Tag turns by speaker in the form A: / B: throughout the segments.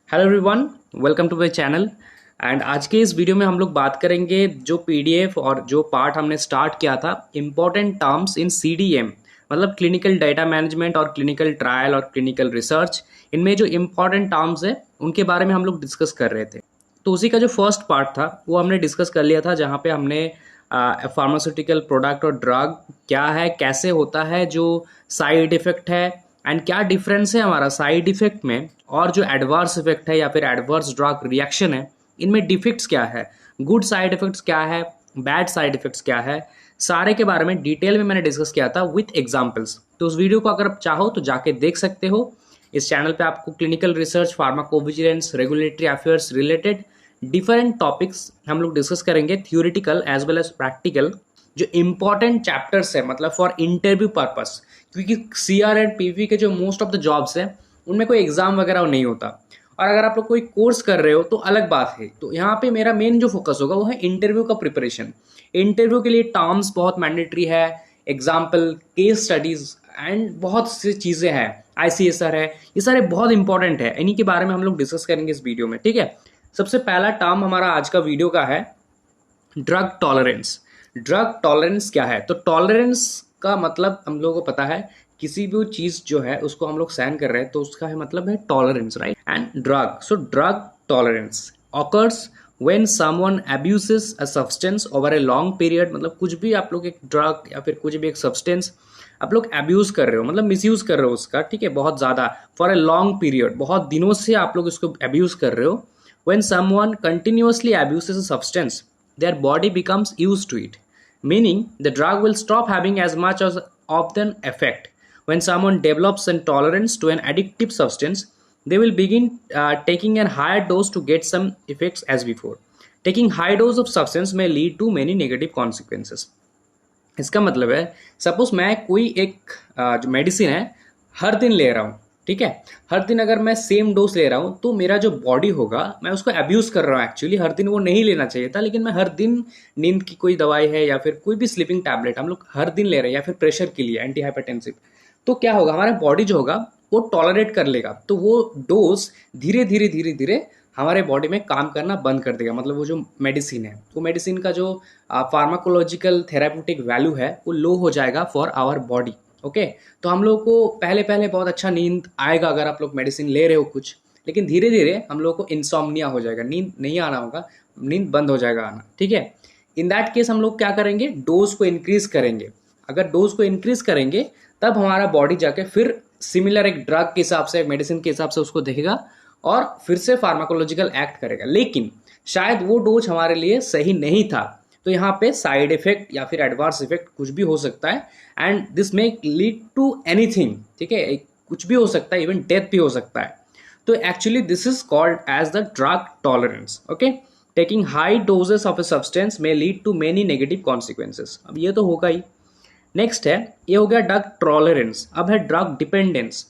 A: Hello everyone, welcome to my channel. And आज के इस वीडियो में हम लोग बात करेंगे जो पीडीएफ और जो पार्ट हमने स्टार्ट किया था, इम्पोर्टेंट टर्म्स इन सीडीएम, मतलब क्लिनिकल डाटा मैनेजमेंट और क्लिनिकल ट्रायल और क्लिनिकल रिसर्च। इनमें जो इम्पोर्टेंट टर्म्स है उनके बारे में हम लोग डिस्कस कर रहे थे। तो उसी का जो फर्स्ट पार्ट था वो हमने डिस्कस कर लिया था, जहाँ पे हमने फार्मास्यूटिकल प्रोडक्ट और ड्रग क्या है, कैसे होता है, जो साइड इफेक्ट है एंड क्या डिफरेंस है हमारा साइड इफेक्ट में और जो एडवर्स इफेक्ट है या फिर एडवर्स ड्रग रिएक्शन है, इनमें डिफेक्ट्स क्या है, गुड साइड इफेक्ट्स क्या है, बैड साइड इफेक्ट्स क्या है, सारे के बारे में डिटेल में मैंने डिस्कस किया था विथ एग्जांपल्स। तो उस वीडियो को अगर आप चाहो तो जाके देख सकते हो। इस चैनल पे आपको clinical research, pharmacovigilance, regulatory affairs related different topics हम लोग डिस्कस करेंगे, theoretical as well as practical, जो इंपॉर्टेंट चैप्टर्स है मतलब फॉर इंटरव्यू पर्पस। क्योंकि सीआर एंड पीवी के जो मोस्ट ऑफ द जॉब्स हैं उनमें कोई एग्जाम वगैरह नहीं होता, और अगर आप लोग कोई कोर्स कर रहे हो तो अलग बात है। तो यहाँ पे मेरा मेन जो फोकस होगा वो है इंटरव्यू का प्रिपरेशन। इंटरव्यू के लिए टर्म्स बहुत मैंडेटरी है, एग्जाम्पल, केस स्टडीज एंड बहुत सी चीज़ें हैं, आईसीएसआर है, ये सारे बहुत इंपॉर्टेंट है। इन्हीं के बारे में हम लोग डिस्कस करेंगे इस वीडियो में, ठीक है। सबसे पहला टर्म हमारा आज का वीडियो का है ड्रग टॉलरेंस। ड्रग टॉलरेंस क्या है? तो टॉलरेंस का मतलब हम लोगों को पता है, किसी भी चीज जो है उसको हम लोग सहन कर रहे हैं तो उसका है मतलब है tolerance, right. And drug, so drug tolerance occurs when someone abuses a substance over a long period. मतलब कुछ भी आप लोग एक ड्रग या फिर कुछ भी एक सब्सटेंस आप लोग अब्यूज कर रहे हो, मतलब मिसयूज कर रहे हो उसका, ठीक है, बहुत ज्यादा, फॉर ए लॉन्ग पीरियड, बहुत दिनों से आप लोग इसको अब्यूज कर रहे हो। When someone continuously abuses a substance, their body becomes used to it, meaning the drug will stop having as much as of an effect. When someone develops a tolerance to an addictive substance, they will begin taking a higher dose to get some effects as before. Taking high dose of substance may lead to many negative consequences. इसका मतलब है, suppose मैं कोई एक जो medicine है हर दिन ले रहा हूँ, ठीक है, हर दिन अगर मैं सेम डोज ले रहा हूँ तो मेरा जो बॉडी होगा, मैं उसको अब्यूज कर रहा हूँ। एक्चुअली हर दिन वो नहीं लेना चाहिए था, लेकिन मैं हर दिन नींद की कोई दवाई है या फिर कोई भी स्लीपिंग टैबलेट हम लोग हर दिन ले रहे हैं, या फिर प्रेशर के लिए एंटी हाइपरटेंसिव, तो क्या होगा, हमारा बॉडी जो होगा वो टॉलरेट कर लेगा, तो वो डोज धीरे धीरे धीरे धीरे हमारे बॉडी में काम करना बंद कर देगा। मतलब वो जो मेडिसिन है, वो मेडिसिन का जो फार्माकोलॉजिकल थेराप्यूटिक वैल्यू है वो लो हो जाएगा फॉर आवर बॉडी। ओके, तो हम लोग को पहले पहले बहुत अच्छा नींद आएगा अगर आप लोग मेडिसिन ले रहे हो कुछ, लेकिन धीरे धीरे हम लोग को इंसोम्निया हो जाएगा, नींद नहीं आना होगा, नींद बंद हो जाएगा आना, ठीक है। इन दैट केस हम लोग क्या करेंगे, डोज को इंक्रीज करेंगे। अगर डोज को इंक्रीज करेंगे तब हमारा बॉडी जाके फिर सिमिलर एक ड्रग के हिसाब से, एक मेडिसिन के हिसाब से उसको देखेगा और फिर से फार्माकोलॉजिकल एक्ट करेगा। लेकिन शायद वो डोज हमारे लिए सही नहीं था, तो यहाँ पे साइड इफेक्ट या फिर एडवर्स इफेक्ट कुछ भी हो सकता है, and this may lead to anything, ठीक है, कुछ भी हो सकता है, इवन डेथ भी हो सकता है। तो actually this is called as the drug tolerance. Okay, taking high doses of a substance may lead to many negative consequences. अब ये तो होगा ही। नेक्स्ट है, ये हो गया ड्रग टॉलरेंस। अब है ड्रग डिपेंडेंस।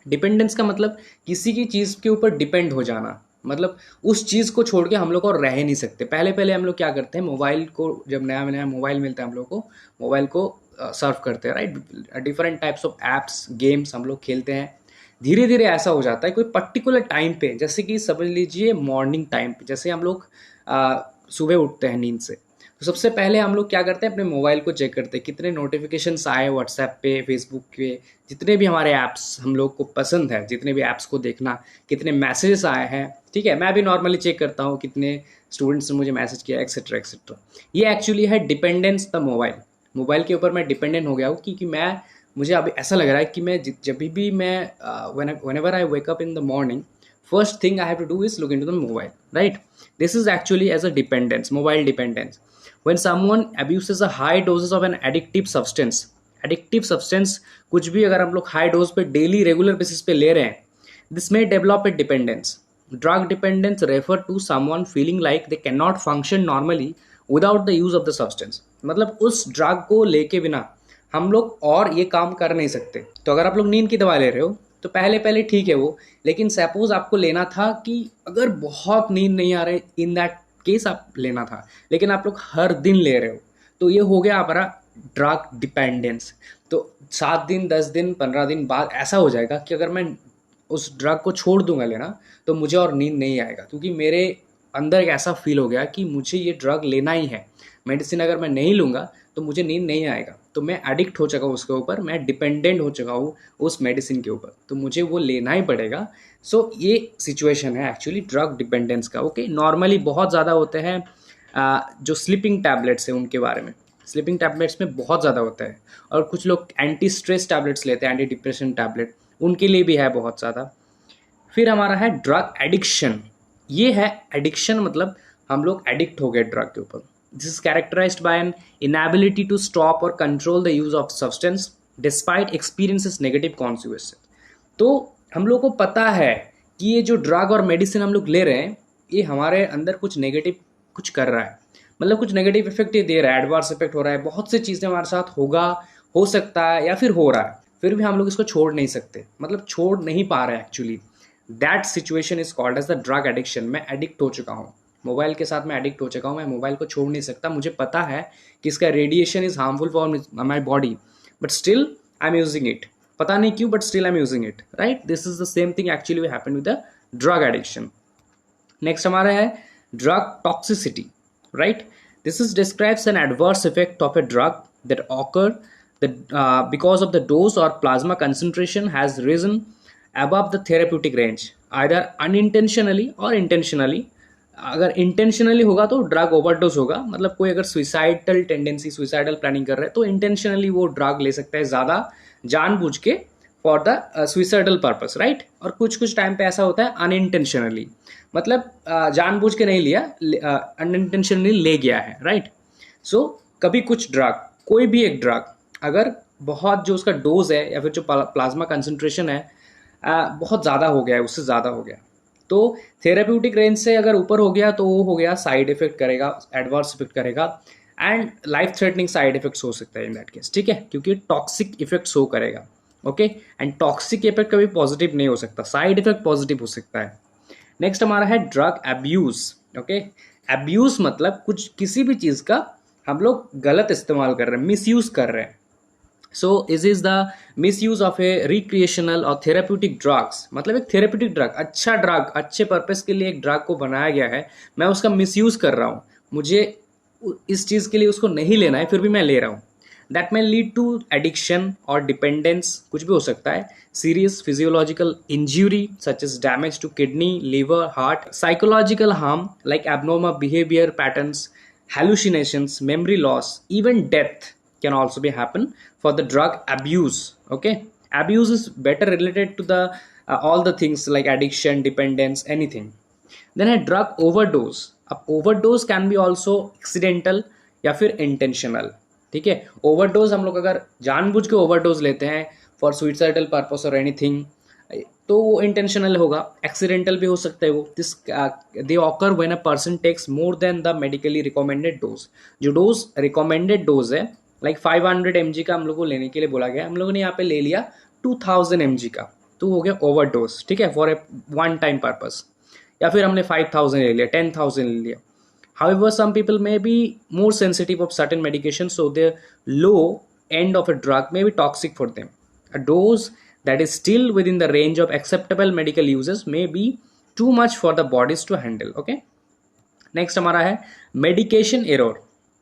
A: डिपेंडेंस का मतलब किसी की चीज़ के ऊपर डिपेंड हो जाना, मतलब उस चीज़ को छोड़ के हम लोग और रह नहीं सकते। पहले पहले हम लोग क्या करते हैं, मोबाइल को, जब नया नया मोबाइल मिलता है हम लोग को, मोबाइल को सर्व करते हैं, right, different types of apps, games हम लोग खेलते हैं। धीरे धीरे ऐसा हो जाता है कोई पर्टिकुलर टाइम पे, जैसे कि समझ लीजिए मॉर्निंग टाइम पे, जैसे हम लोग सुबह उठते हैं नींद से, तो सबसे पहले हम लोग क्या करते हैं, अपने मोबाइल को चेक करते हैं कितने नोटिफिकेशंस आए व्हाट्सएप पे, फेसबुक पे, जितने भी हमारे ऐप्स हम लोग को पसंद है, जितने भी ऐप्स को देखना, कितने मैसेजेस आए हैं, ठीक है। मैं भी नॉर्मली चेक करता हूँ कितने स्टूडेंट्स ने मुझे मैसेज किया, एक्सेट्रा एक्सेट्रा। ये एक्चुअली है डिपेंडेंस द मोबाइल। मोबाइल के ऊपर मैं डिपेंडेंट हो गया हूँ, क्योंकि मुझे अभी ऐसा लग रहा है कि मैं जब भी मैं whenever I wake up in the morning, first thing I have to do is look into the mobile, right? This is actually as a dependence, mobile dependence. When someone abuses a high doses of an addictive substance, कुछ भी अगर हम लोग high dose पे daily regular basis पे ले रहे हैं, this may develop a dependence. Drug dependence refer to someone feeling like they cannot function normally without the use of the substance. मतलब उस ड्रग को लेके बिना हम लोग और ये काम कर नहीं सकते। तो अगर आप लोग नींद की दवा ले रहे हो तो पहले पहले ठीक है वो, लेकिन सपोज आपको लेना था कि अगर बहुत नींद नहीं आ रही, इन दैट केस आप लेना था, लेकिन आप लोग हर दिन ले रहे हो, तो ये हो गया हमारा ड्रग डिपेंडेंस। तो 7 दिन, 10 दिन, 15 दिन बाद ऐसा हो जाएगा कि अगर मैं उस ड्रग को छोड़ दूंगा लेना तो मुझे और नींद नहीं आएगा, क्योंकि मेरे अंदर एक ऐसा फील हो गया कि मुझे ये ड्रग लेना ही है। मेडिसिन अगर मैं नहीं लूँगा तो मुझे नींद नहीं आएगा, तो मैं एडिक्ट हो चुका हूँ उसके ऊपर, मैं डिपेंडेंट हो चुका हूँ उस मेडिसिन के ऊपर, तो मुझे वो लेना ही पड़ेगा। सो ये सिचुएशन है एक्चुअली ड्रग डिपेंडेंस का। ओके, नॉर्मली बहुत ज़्यादा होते हैं जो स्लीपिंग टैबलेट्स हैं उनके बारे में, स्लीपिंग टैबलेट्स में बहुत ज़्यादा होता है, और कुछ लोग एंटी स्ट्रेस टैबलेट्स लेते हैं, एंटी डिप्रेशन टैबलेट, उनके लिए भी है बहुत ज़्यादा। फिर हमारा है ड्रग एडिक्शन। ये है एडिक्शन, मतलब हम लोग एडिक्ट हो गए ड्रग के ऊपर। This is characterized by an inability to stop और control the use of substance despite experiences negative consequences. तो हम लोग को पता है कि ये जो ड्रग और मेडिसिन हम लोग ले रहे हैं ये हमारे अंदर कुछ नेगेटिव कुछ कर रहा है, मतलब कुछ नेगेटिव इफेक्ट ये दे रहा है, एडवर्स इफेक्ट हो रहा है, बहुत सी चीज़ें हमारे साथ होगा, हो सकता है या फिर हो रहा है, फिर भी हम लोग इसको छोड़ नहीं सकते, मतलब छोड़ नहीं पा रहे actually. That situation is called as the drug addiction. मैं एडिक्ट हो चुका हूँ, मोबाइल के साथ मैं एडिक्ट हो चुका हूँ, मैं मोबाइल को छोड़ नहीं सकता, मुझे पता है कि इसका radiation is harmful for my body, but still I am using it. पता नहीं क्यों, but still I am using it, right. This is the same thing actually happen with the drug addiction. Next हमारा है drug toxicity, right. This is describes an adverse effect of a drug that occur because of the dose or plasma concentration has risen above the therapeutic range, either unintentionally or intentionally. अगर intentionally होगा तो drug overdose होगा, मतलब कोई अगर suicidal tendency, suicidal planning कर रहा है तो इंटेंशनली वो ड्रग ले सकता है ज़्यादा जानबूझ के for the suicidal purpose, right. और कुछ कुछ टाइम पे ऐसा होता है अनइंटेंशनली, मतलब जानबूझ के नहीं लिया, अनइंटेंशनली ले गया है, राइट। सो कभी कुछ ड्रग, कोई भी एक ड्रग अगर बहुत जो उसका डोज है या फिर जो प्लाज्मा कंसंट्रेशन है बहुत ज़्यादा हो गया है, उससे ज़्यादा हो गया, तो थेरेप्यूटिक रेंज से अगर ऊपर हो गया तो वो हो गया, साइड इफेक्ट करेगा, एडवर्स इफेक्ट करेगा, and life threatening side effects हो सकता है इन दैट केस, ठीक है, क्योंकि टॉक्सिक इफेक्ट शो करेगा। ओके, एंड टॉक्सिक इफेक्ट कभी पॉजिटिव नहीं हो सकता, साइड इफेक्ट पॉजिटिव हो सकता है। नेक्स्ट हमारा है ड्रग एब्यूज। ओके, एब्यूज मतलब कुछ किसी भी चीज़ का हम लोग गलत इस्तेमाल कर रहे हैं, मिसयूज कर रहे हैं। So is the misuse of A recreational और थेरेप्यूटिक ड्रग्स, मतलब एक थेरेप्यूटिक ड्रग, अच्छा ड्रग, अच्छे पर्पस के लिए एक ड्रग को बनाया गया है, मैं उसका मिसयूज कर रहा हूँ, मुझे इस चीज़ के लिए उसको नहीं लेना है फिर भी मैं ले रहा हूँ। That may lead to addiction और डिपेंडेंस, कुछ भी हो सकता है, serious physiological injury such as damage to kidney, liver, heart, psychological harm like abnormal behaviour patterns, hallucinations, memory loss, even death can also be happen for the drug abuse. Okay, abuse is better related to the all the things like addiction, dependence, anything. Then a drug overdose. अब overdose can be also accidental या फिर intentional, ठीक है। Overdose हम लोग अगर जानबूझ के ओवरडोज लेते हैं फॉर सुइसाइडल पर्पस और एनीथिंग तो वो इंटेंशनल होगा, एक्सीडेंटल भी हो सकता है वो। This they occur when a person takes more than the medically recommended dose. जो डोज रिकमेंडेड डोज है लाइक 500 mg का हम लोग को लेने के लिए बोला गया, हम लोगों ने यहाँ पे ले लिया 2000 mg का, तो हो गया ओवरडोज, ठीक है, for a one time purpose. या फिर हमने 5000 ले लिया, 10,000 ले लिया। However, some people may be more sensitive of certain medications, so the low end of a drug may be toxic for them. A dose that is still within the range of acceptable medical uses may be too much for the bodies to handle. Okay. Next हमारा है medication error.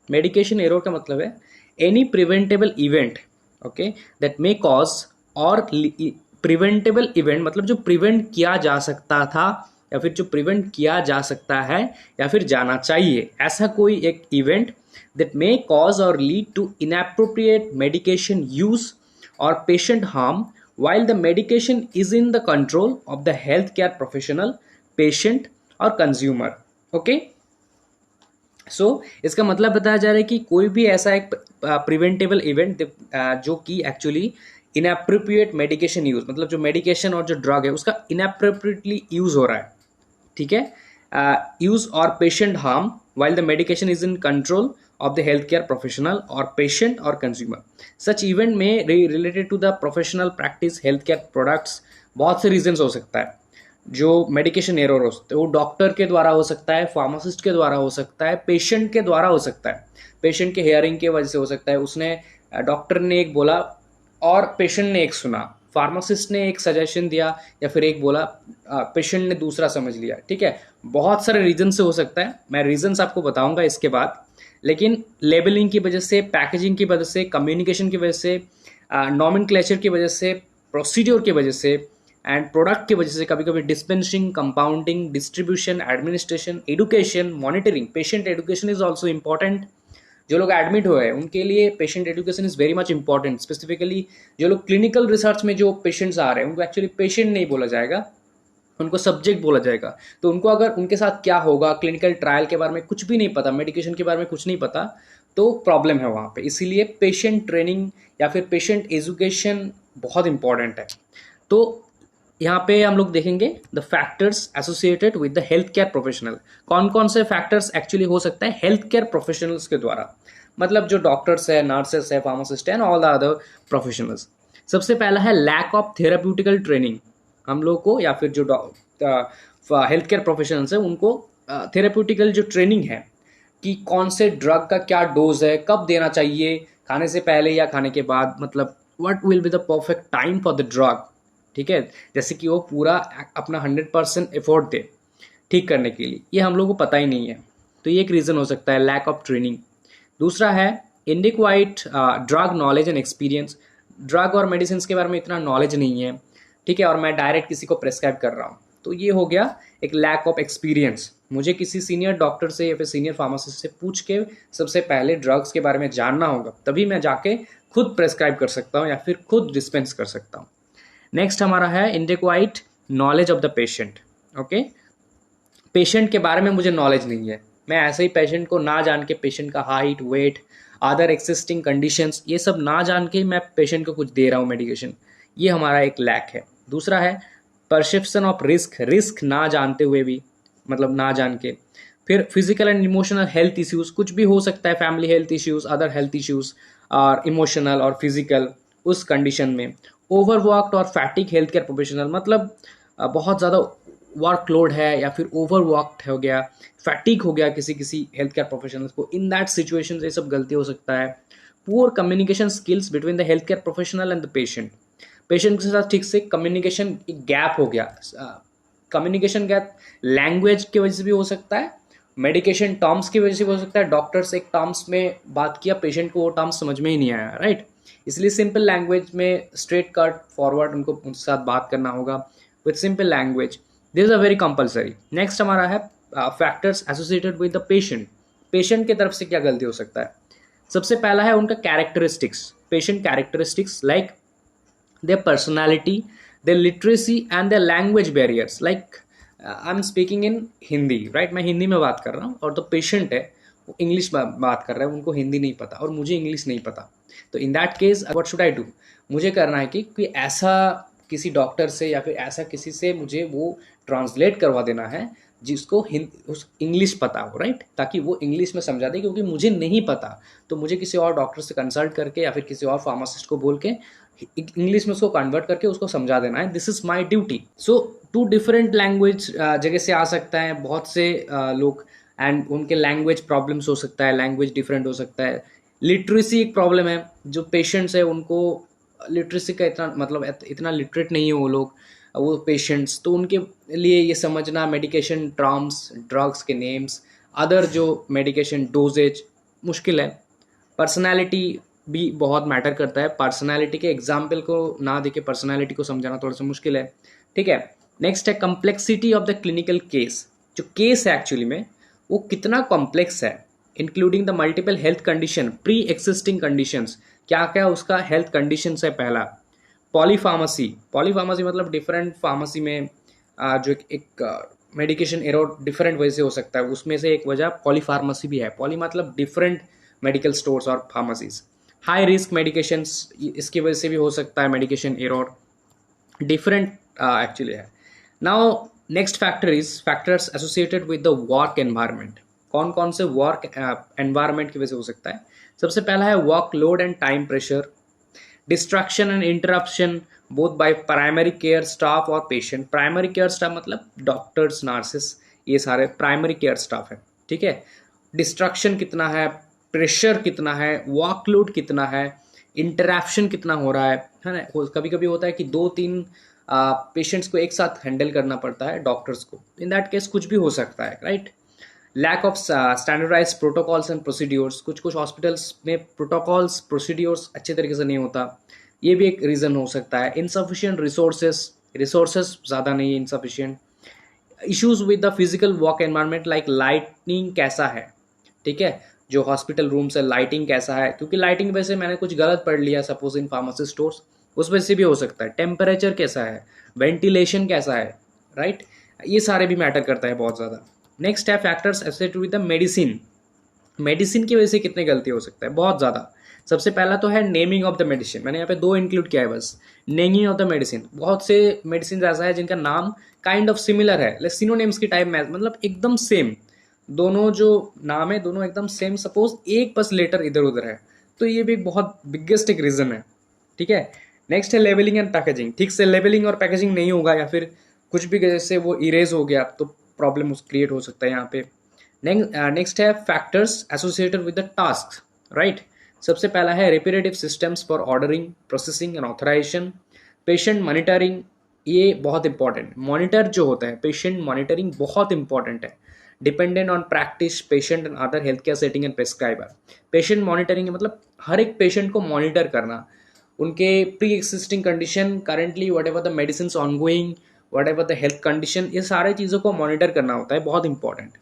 A: Medication error का मतलब है any preventable event, okay, that may cause or preventable event मतलब जो prevent किया जा सकता था या फिर जो प्रिवेंट किया जा सकता है या फिर जाना चाहिए, ऐसा कोई एक इवेंट दैट मे कॉज और lead to inappropriate medication use और patient harm while the medication is in the control of the healthcare professional, patient और consumer. Okay? So इसका मतलब बताया जा रहा है कि कोई भी ऐसा एक प्रिवेंटेबल इवेंट जो कि एक्चुअली इनएप्रोप्रिएट मेडिकेशन यूज, मतलब जो मेडिकेशन और जो ड्रग है उसका इनएप्रोप्रिएटली यूज हो रहा है, ठीक है, यूज और patient harm while the medication is in control of the healthcare professional or patient or consumer. Such event may related to the professional practice healthcare products. बहुत से रीजंस हो सकता है जो मेडिकेशन एरर हो सकता है, वो डॉक्टर के द्वारा हो सकता है, फार्मासिस्ट के द्वारा हो सकता है, पेशेंट के द्वारा हो सकता है, पेशेंट के हेयरिंग के वजह से हो सकता है, उसने डॉक्टर ने एक बोला और पेशेंट ने एक सुना, फार्मासिस्ट ने एक सजेशन दिया या फिर एक बोला, पेशेंट ने दूसरा समझ लिया, ठीक है। बहुत सारे रीजन से हो सकता है, मैं रीजंस आपको बताऊंगा इसके बाद। लेकिन लेबलिंग की वजह से, पैकेजिंग की वजह से, कम्युनिकेशन की वजह से, नॉमेनक्लेचर की वजह से, प्रोसीड्योर की वजह से एंड प्रोडक्ट की वजह से कभी कभी dispensing, compounding, distribution, administration, education, monitoring, patient education is also important. जो लोग एडमिट हुए हैं उनके लिए patient education is very much important. Specifically जो लोग क्लिनिकल रिसर्च में जो पेशेंट्स आ रहे हैं उनको एक्चुअली पेशेंट नहीं बोला जाएगा, उनको सब्जेक्ट बोला जाएगा। तो उनको अगर उनके साथ क्या होगा, क्लिनिकल ट्रायल के बारे में कुछ भी नहीं पता, मेडिकेशन के बारे में कुछ नहीं पता, तो प्रॉब्लम है वहाँ पे। इसीलिए पेशेंट ट्रेनिंग या फिर पेशेंट एजुकेशन बहुत इंपॉर्टेंट है। तो यहाँ पे हम लोग देखेंगे the factors associated with the health care professional. कौन कौन से फैक्टर्स एक्चुअली हो सकता है हेल्थ केयर प्रोफेशनल्स के द्वारा, मतलब जो डॉक्टर्स है, नर्सेस है, फार्मासिस्ट है, ऑल द अदर प्रोफेशनल्स। सबसे पहला है लैक ऑफ थेराप्यूटिकल ट्रेनिंग। हम लोग को या फिर जो हेल्थ केयर प्रोफेशनल्स है उनको थेराप्यूटिकल जो ट्रेनिंग है कि कौन से ड्रग का क्या डोज है, कब देना चाहिए, खाने से पहले या खाने के बाद, मतलब what will be the perfect time for the drug, ठीक है। जैसे कि वो पूरा अपना 100% एफर्ट दे ठीक करने के लिए, ये हम लोग को पता ही नहीं है। तो ये एक रीज़न हो सकता है, लैक ऑफ ट्रेनिंग। दूसरा है inadequate drug knowledge and experience. Drug और मेडिसिन के बारे में इतना नॉलेज नहीं है, ठीक है, और मैं डायरेक्ट किसी को प्रेस्क्राइब कर रहा हूँ, तो ये हो गया एक लैक ऑफ एक्सपीरियंस। मुझे किसी सीनियर डॉक्टर से या फिर सीनियर फार्मासिस्ट से पूछ के सबसे पहले ड्रग्स के बारे में जानना होगा, तभी मैं जाके खुद प्रेस्क्राइब कर सकता हूँ या फिर खुद डिस्पेंस कर सकता हूँ। नेक्स्ट हमारा है inadequate knowledge of the patient. Okay, patient के बारे में मुझे नॉलेज नहीं है, मैं ऐसे ही पेशेंट को ना जान के, पेशेंट का height, weight, other existing conditions, ये सब ना जान के मैं पेशेंट को कुछ दे रहा हूँ मेडिकेशन, ये हमारा एक लैक है। दूसरा है परसेप्शन ऑफ रिस्क, रिस्क ना जानते हुए भी, मतलब ना जान के। फिर physical and emotional health issues, कुछ भी हो सकता है, family health issues, other health issues और इमोशनल और फिजिकल, उस कंडीशन में। ओवरवर्कड और फैटिक हेल्थ केयर प्रोफेशनल, मतलब बहुत ज़्यादा वर्कलोड है या फिर ओवरवर्कड हो गया, फैटिक हो गया किसी किसी हेल्थ केयर प्रोफेशनल्स को, इन दैट सिचुएशन ये सब गलती हो सकता है। Poor communication skills between the health care professional and the patient, patient के साथ ठीक से कम्युनिकेशन गैप हो गया। कम्युनिकेशन गैप लैंग्वेज की वजह से भी हो सकता है, मेडिकेशन टर्म्स की वजह से भी हो सकता है। डॉक्टर्स एक टर्म्स में बात किया, पेशेंट को वो टर्म्स समझ में ही नहीं आया, राइट। इसलिए सिंपल लैंग्वेज में स्ट्रेट कट फॉरवर्ड उनको उनके साथ बात करना होगा with simple language, this are very compulsory. Next हमारा है factors associated with the patient. Patient की तरफ से क्या गलती हो सकता है? सबसे पहला है उनका characteristics, patient characteristics like their personality, their literacy and their language barriers, like I'm speaking in Hindi, right, मैं हिंदी में बात कर रहा हूँ और तो पेशेंट है वो इंग्लिश में बात कर रहा है, उनको हिंदी नहीं पता और मुझे इंग्लिश नहीं पता। तो in that case what should I do? मुझे करना है कि ऐसा किसी डॉक्टर से या फिर ऐसा किसी से मुझे वो ट्रांसलेट करवा देना है जिसको उस इंग्लिश पता हो, राइट, ताकि वो इंग्लिश में समझा दे, क्योंकि मुझे नहीं पता तो मुझे किसी और डॉक्टर से कंसल्ट करके या फिर किसी और फार्मासिस्ट को बोल के इंग्लिश में उसको कन्वर्ट करके उसको समझा देना है। This is my duty. So two different language जगह से आ सकता है बहुत से लोग, एंड उनके लैंग्वेज प्रॉब्लम्स हो सकता है, लैंग्वेज डिफरेंट हो सकता है। लिटरेसी एक प्रॉब्लम है, जो पेशेंट्स है उनको लिटरेसी का इतना मतलब इतना लिटरेट नहीं है वो लोग, वो पेशेंट्स, तो उनके लिए ये समझना मेडिकेशन टर्म्स, ड्रग्स के नेम्स, अदर जो मेडिकेशन डोजेज मुश्किल है। पर्सनैलिटी भी बहुत मैटर करता है, पर्सनैलिटी के एग्जाम्पल को ना देके पर्सनैलिटी को समझाना थोड़ा सा मुश्किल है, ठीक है। नेक्स्ट है complexity of the clinical case. जो केस है एक्चुअली में वो कितना कॉम्प्लेक्स है, including the multiple health condition, pre existing conditions, क्या क्या उसका हेल्थ कंडीशन है। पहला पॉलीफार्मेसी, पॉलीफार्मेसी मतलब डिफरेंट फार्मेसी में जो एक मेडिकेशन एरर डिफरेंट वजह से हो सकता है, उसमें से एक वजह पॉलीफार्मेसी भी है। पॉली मतलब डिफरेंट मेडिकल स्टोर्स और फार्मेसीज। हाई रिस्क मेडिकेशंस, इसकी वजह से भी हो सकता है मेडिकेशन एरर, डिफरेंट एक्चुअली है। Now next factor is factors associated with the work environment. कौन कौन से वर्क एनवायरनमेंट की वजह से हो सकता है? सबसे पहला है work load and time pressure, distraction and interruption both by primary care staff और पेशेंट। प्राइमरी केयर स्टाफ मतलब डॉक्टर्स, नर्सेस, ये सारे प्राइमरी केयर स्टाफ है, ठीक है। डिस्ट्रक्शन कितना है, प्रेशर कितना है, वर्कलोड कितना है, इंटरैक्शन कितना हो रहा है ना। कभी कभी होता है कि 2-3 पेशेंट्स को एक साथ हैंडल करना पड़ता है डॉक्टर्स को, इन दैट केस कुछ भी हो सकता है, right. Lack of standardize protocols and procedures, कुछ कुछ हॉस्पिटल्स में प्रोटोकॉल्स प्रोसीड्योर्स अच्छे तरीके से नहीं होता, ये भी एक रीज़न हो सकता है। इनसफिशियंट रिसोर्सेस ज़्यादा नहीं है, insufficient. Issues with the physical work environment, like lighting कैसा है, ठीक है, जो हॉस्पिटल रूम्स है लाइटिंग कैसा है, क्योंकि लाइटिंग वैसे मैंने कुछ गलत पढ़ लिया सपोज इन फार्मेसी स्टोर्स, उस वजह से भी हो सकता है। टेम्परेचर कैसा है, वेंटिलेशन कैसा है, राइट, ये सारे भी मैटर करता है बहुत ज़्यादा। नेक्स्ट है factors associated with the medicine, medicine की वजह से कितने गलती हो सकता है, बहुत ज़्यादा। सबसे पहला तो है नेमिंग ऑफ द मेडिसिन, मैंने यहाँ पे 2 इंक्लूड किया है बस। नेमिंग ऑफ द मेडिसिन, बहुत से मेडिसिन ऐसा है जिनका नाम काइंड ऑफ सिमिलर है, लाइक सिनोनिम्स की टाइप में, मतलब एकदम सेम, दोनों जो नाम है दोनों एकदम सेम, सपोज एक बस लेटर इधर उधर है, तो ये भी एक बहुत बिगेस्ट एक रीज़न है, ठीक है। नेक्स्ट है लेवलिंग एंड पैकेजिंग, ठीक से लेवलिंग और पैकेजिंग नहीं होगा या फिर कुछ भी जैसे वो इरेज हो गया तो प्रॉब्लम क्रिएट हो सकता है यहाँ पे। नेक्स्ट है factors associated with the task, right. सबसे पहला है repetitive systems for ordering, processing and authorization. Patient monitoring, ये बहुत इंपॉर्टेंट, मॉनिटर जो होता है पेशेंट मॉनिटरिंग बहुत इंपॉर्टेंट है। Dependent on practice patient and other health care setting and prescriber. Patient monitoring मतलब हर एक पेशेंट को मॉनिटर करना, उनके pre existing condition, currently whatever the medicine ongoing, whatever the health condition, ये सारी चीज़ों को मॉनिटर करना होता है, बहुत इंपॉर्टेंट।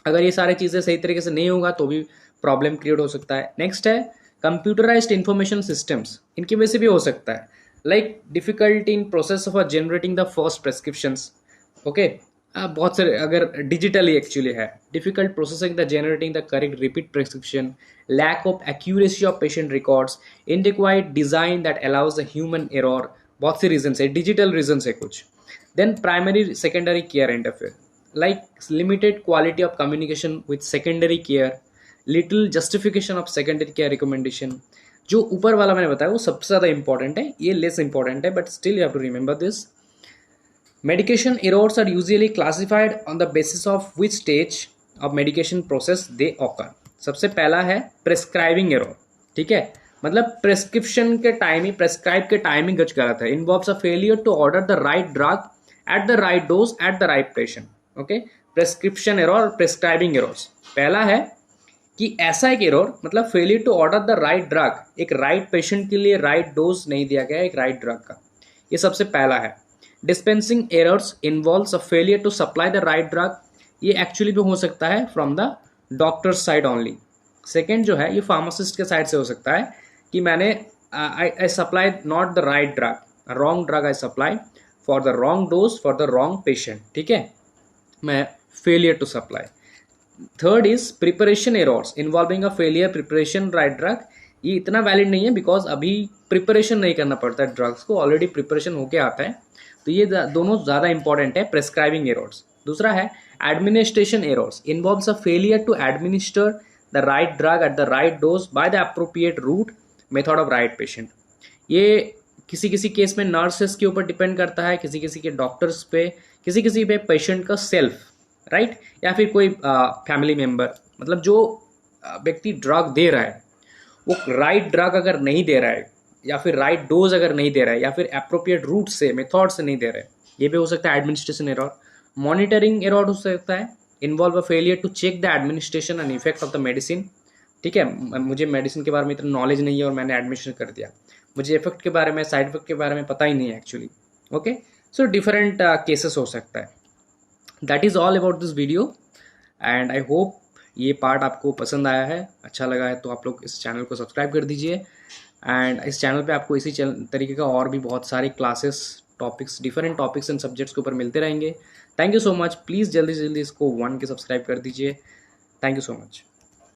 A: अगर ये सारी चीज़ें सही तरीके से नहीं होगा तो भी प्रॉब्लम क्रिएट हो सकता है। नेक्स्ट है कंप्यूटराइज्ड इंफॉर्मेशन सिस्टम्स, इनकी वजह से भी हो सकता है, like difficulty in process of generating the first prescriptions, okay. बहुत सारे अगर डिजिटली एक्चुअली है, difficult processing the generating the correct repeat prescription, lack of accuracy of patient records, inadequate design that allows the human error, बहुत से reason है, digital reason है कुछ। Then primary secondary care interfere, like limited quality of communication with secondary care, little justification of secondary care recommendation। जो ऊपर वाला मैंने बताया वो सबसे ज़्यादा इंपॉर्टेंट है, ये लेस इंपॉर्टेंट है, but still you have to remember this. Medication errors are usually classified on the basis of which stage of medication process they occur. सबसे पहला है प्रेस्क्राइबिंग एरर, ठीक है, मतलब प्रेस्क्रिप्शन के टाइम ही, प्रेस्क्राइब के टाइम ही गलत है। Involves a failure to order the right drug at the right dose at the right patient, okay. Prescription error और प्रेस्क्राइबिंग एरर्स, पहला है कि ऐसा एक एरर मतलब failure to order the right drug, एक राइट पेशेंट के लिए राइट डोज नहीं दिया गया एक राइट ड्रग का, ये सबसे पहला है। Dispensing errors involves a failure to supply the right drug, ये एक्चुअली भी हो सकता है from the doctors side only. Second जो है ये फार्मासिस्ट के साइड से हो सकता है कि मैंने I supply not the right drug, wrong drug I supply for the wrong dose for the wrong patient, ठीक है, मैं failure to supply. Third is preparation errors involving a failure preparation right drug, ये इतना valid नहीं है because अभी preparation नहीं करना पड़ता है ड्रग्स को, ऑलरेडी प्रिपरेशन होके आता है, तो ये दोनों ज़्यादा इंपॉर्टेंट है प्रेस्क्राइबिंग एरर्स। दूसरा है administration errors involves a failure to administer the right drug at the right dose by the appropriate route method of right patient. ये किसी किसी केस में नर्सेस के ऊपर डिपेंड करता है, किसी किसी के डॉक्टर्स पे, किसी किसी पे पेशेंट का सेल्फ, राइट, या फिर कोई फैमिली मेम्बर, मतलब जो व्यक्ति ड्रग दे रहा है वो राइट ड्रग अगर नहीं दे रहा है या फिर राइट डोज अगर नहीं दे रहा है या फिर अप्रोप्रिएट रूट से मेथड से नहीं दे रहा है, ये भी हो सकता है एडमिनिस्ट्रेशन एरर। मॉनिटरिंग एरर हो सकता है, involve a failure to check the administration and effect of the medicine, ठीक है, मुझे मेडिसिन के बारे में इतना नॉलेज नहीं है और मैंने एडमिशन कर दिया, मुझे इफेक्ट के बारे में, साइड इफेक्ट के बारे में पता ही नहीं है actually, okay. So different cases हो सकता है। That is all about this video and I hope ये पार्ट आपको पसंद आया है, अच्छा लगा है तो आप लोग इस चैनल को सब्सक्राइब कर दीजिए। एंड इस चैनल पे आपको इसी तरीके का और भी बहुत सारी classes, topics, different topics and subjects के ऊपर मिलते रहेंगे। Thank you so much, please जल्दी से जल्दी इसको 1 के सब्सक्राइब कर दीजिए। Thank you so much.